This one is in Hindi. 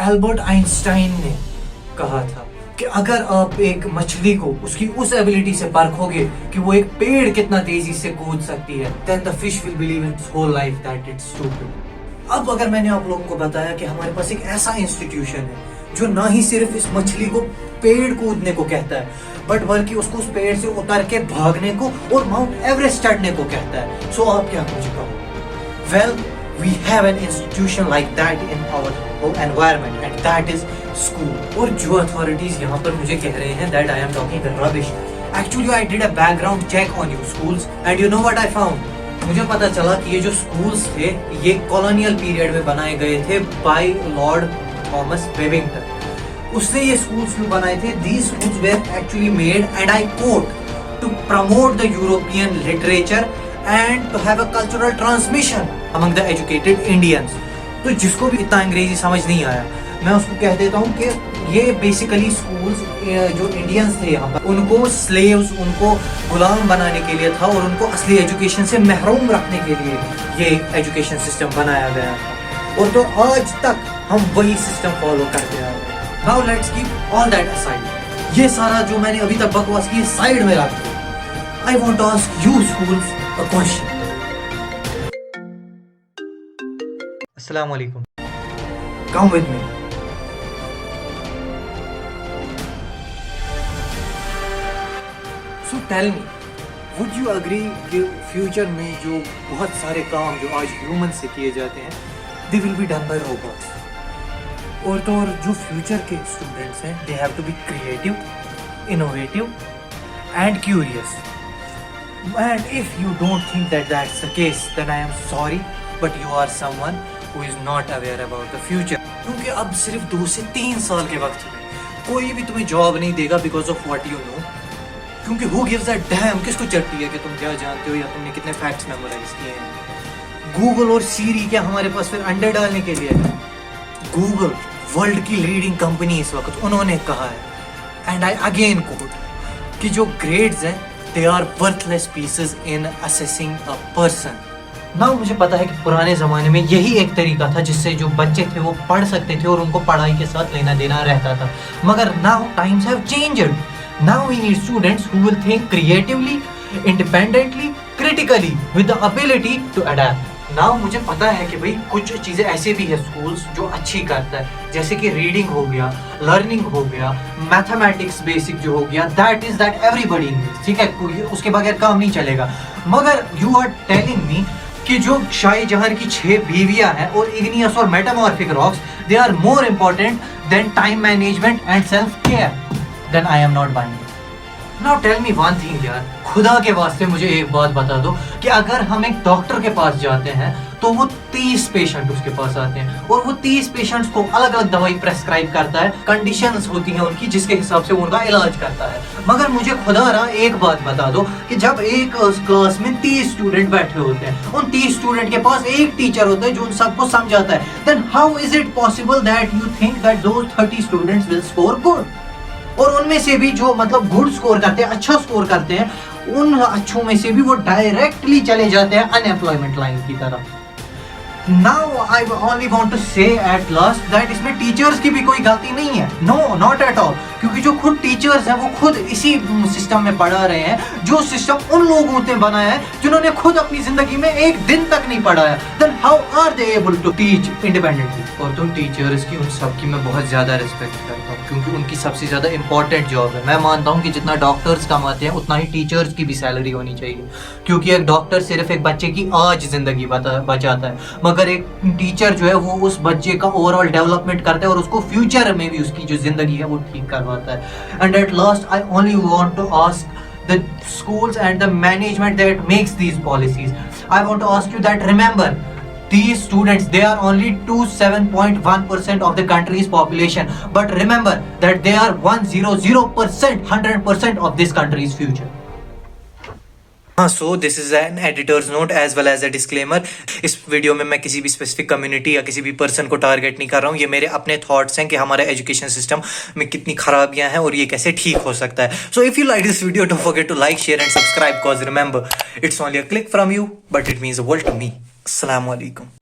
एल्बर्ट आइंस्टाइन ने कहा था कि अगर आप एक मछली को उसकी उस एबिलिटी से परखोगे कि वो एक पेड़ कितना तेजी से कूद सकती है, then the fish will believe its whole life that it's stupid. अब अगर मैंने आप लोगों को बताया कि हमारे पास एक ऐसा इंस्टीट्यूशन है जो ना ही सिर्फ इस मछली को पेड़ कूदने को कहता है, बट बल्कि उसको उस पेड़ से उतर के भागने को और माउंट एवरेस्ट चढ़ने को कहता है। सो आप क्या मुझे कहो? Well, we have an institution like that in our environment and that is school. और जो authorities यहाँ पर मुझे कह रहे हैं that I am talking rubbish. Actually I did a background check on you schools and you know what I found? मुझे पता चला कि ये जो schools थे ये colonial period में बनाए गए थे by Lord Thomas Babington. उसने ये schools क्यों बनाए थे? These schools were actually made and I quote to promote the European literature and to have a cultural transmission among the educated Indians. तो जिसको भी इतना अंग्रेजी समझ नहीं आया, मैं उसको कह देता हूँ कि ये बेसिकली स्कूल्स जो इंडियंस थे यहाँ पर उनको स्लेव्स, उनको गुलाम बनाने के लिए था और उनको असली एजुकेशन से महरूम रखने के लिए ये एजुकेशन सिस्टम बनाया गया था। और तो आज तक हम वही सिस्टम फॉलो करते आ रहे हैं। Now let's keep all that aside. ये सारा जो मैंने अभी तक बकवास की साइड में रख दो। I want to ask you schools a question. Assalamu alaikum. Come with me. So tell me, would you agree कि फ्यूचर में जो बहुत सारे काम जो आज ह्यूमन से किए जाते हैं they will be done by robots. और तो और जो फ्यूचर के स्टूडेंट्स हैं they have to be creative, innovative and curious. And if you don't think that that's the case, then I am sorry, but you are someone who is not aware about the future. क्योंकि अब सिर्फ 2 से 3 साल के वक्त में कोई भी तुम्हें जॉब नहीं देगा because of what you know. क्योंकि who gives a damn, किसको चटती है कि तुम क्या जानते हो या तुमने कितने फैक्ट्स मेमोराइज किए हैं। गूगल और सीरी क्या हमारे पास फिर अंडे डालने के लिए है? गूगल वर्ल्ड की लीडिंग कंपनी इस वक्त, उन्होंने कहा है एंड आई अगेन कोट कि जो ग्रेड्स हैं they are worthless pieces in assessing a person. Now मुझे पता है कि पुराने ज़माने में यही एक तरीका था जिससे जो बच्चे थे वो पढ़ सकते थे और उनको पढ़ाई के साथ लेना देना रहता था, मगर now times have changed. Now we need students who will think creatively, independently, critically with the ability to adapt. Now मुझे पता है कि भाई कुछ चीज़ें ऐसे भी है स्कूल्स जो अच्छी करता है, जैसे कि रीडिंग हो गया, लर्निंग हो गया, मैथमेटिक्स बेसिक जो हो गया, दैट एवरीबडी नीड्स, ठीक है, उसके बगैर काम नहीं चलेगा। मगर यू आर टेलिंग मी कि जो शाहजहां की 6 बीवियां हैं और इग्नियस और metamorphic rocks they are more important than time management and self care, then I am not buying. Now tell me one thing यार, खुदा के वास्ते मुझे एक बात बता दो कि अगर हम एक डॉक्टर के पास जाते हैं तो वो 30 पेशेंट उसके पास आते हैं और वो 30 पेशेंट्स को अलग अलग दवाई प्रेस्क्राइब करता है, कंडीशंस होती हैं उनकी जिसके हिसाब से उनका इलाज करता है। मगर मुझे खुदा रहा एक बात बता दो कि जब एक क्लास में 30 स्टूडेंट बैठे होते हैं, उन 30 स्टूडेंट के पास एक टीचर होता है जो उन सबको समझाता है, then how is it possible that you think that those 30 students will score good? और उनमें से भी जो मतलब गुड स्कोर करते हैं, अच्छा स्कोर करते हैं, उन अच्छों में से भी वो डायरेक्टली चले जाते हैं अनएम्प्लॉयमेंट लाइन की तरफ। Now I only want to say at last that इसमें टीचर्स की भी कोई गलती नहीं है, no not at all, क्योंकि जो खुद टीचर्स हैं वो खुद इसी सिस्टम में पढ़ा रहे हैं जो सिस्टम उन लोगों ने बनाया है जिन्होंने खुद अपनी जिंदगी में एक दिन तक नहीं पढ़ाया। Then how are they able to teach independently? और तो टीचर्स की उन सब की मैं बहुत ज़्यादा रिस्पेक्ट करता हूँ क्योंकि उनकी सबसे ज़्यादा इंपॉर्टेंट जॉब है। मैं मानता हूँ कि जितना डॉक्टर्स कमाते हैं उतना ही टीचर्स की भी सैलरी होनी चाहिए, क्योंकि एक डॉक्टर सिर्फ एक बच्चे की आज जिंदगी बचाता है, मगर एक टीचर जो है वो उस बच्चे का ओवरऑल डेवलपमेंट करता है और उसको फ्यूचर में भी उसकी जो जिंदगी है वो ठीक करवाता है। And at last I only want to ask the schools and the management that makes these policies, I want to ask you that remember these students, they are only 7.1% of the country's population, but remember that they are 100%, 100% of this country's future. So this is an editor's note as well as a disclaimer. इस वीडियो में मैं किसी भी स्पेसिफिक कम्युनिटी या किसी भी पर्सन को टारगेट नहीं कर रहा हूँ। ये मेरे अपने थॉट्स हैं कि हमारा एजुकेशन सिस्टम में कितनी खराबियां हैं और ये कैसे ठीक हो सकता है। So if you like this video, don't forget to like, share and subscribe, cause remember, it's only a click from you, but it means the world to me. Assalamu alaikum.